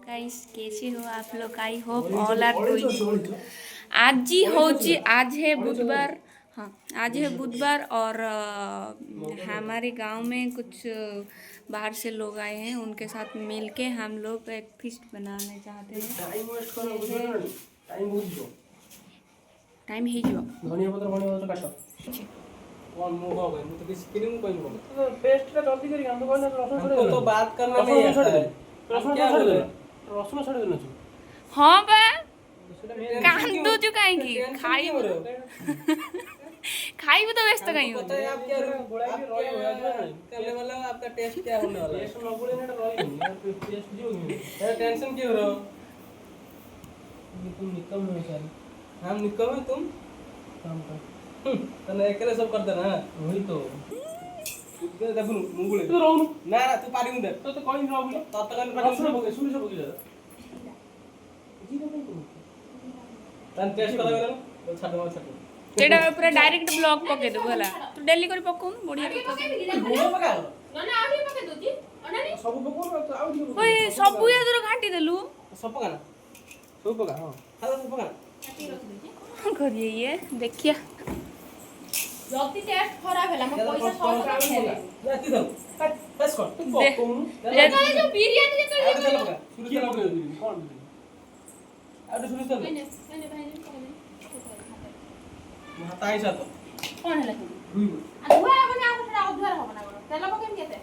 Guys कैसे हो आप लोग। I hope all are doing good. आज है बुधवार। हाँ, आज है बुधवार और हमारे गांव में कुछ बाहर से लोग आए हैं, उनके साथ मिलके हम लोग एक फिस्ट बनाने चाहते हैं। टाइम ही जो धनिया पत्र काट कौन मुंह हो गए मुझे किसी के लिए मुंह कोई नहीं पेस्ट का जल्दी करिए हम तो बात करना नहीं है। रसुन छोड़ दे रसुन छोड़ देना चाहिए। हां बे कांदो जो काहेंगी खाई खाई भी तो व्यस्त कहीं हो। पता है आप क्या करने वाला हो, आपका टेस्ट क्या होने वाला है। टेस्ट न बोले ना रही नहीं टेस्ट जो है टेंशन क्यों हो रहा हो। तुम निकम हो सारी हम निकम है तुम काम कर तने एकले सब कर देना वही तो इतने देखनु मुंगुले तू रहनु ना ना तू पारी मुंदे तो कोई न रहनु तत कन पारी सुन बगे सुन सब बगे जी नहीं को तन टेस्ट करा गेलन तो छाड़ एडा पूरा डायरेक्ट ब्लॉग पके दो भला तू डेली कर पकोन बढ़िया गोड़ पका ना ना आउरी पके दोजी अनानी सब पको तो आउरी ओए सब ये तोर घाटी देलु सब पका ना सब पका हां हां सब पका काटी रख दीजिए करिए ये देखिए जल्दी टेस्ट खराब हैला म पैसा सब खेले जाती दो बस कर तू पकोन ले जो बिरयानी जे कर चलो पका शुरू से लगे कौन आउ शुरू से मैंने भाई ने कहले हाताई सा तो कौन हैला रुई आ दुआ बना आप अधुआ हो बना तेल पकेम केते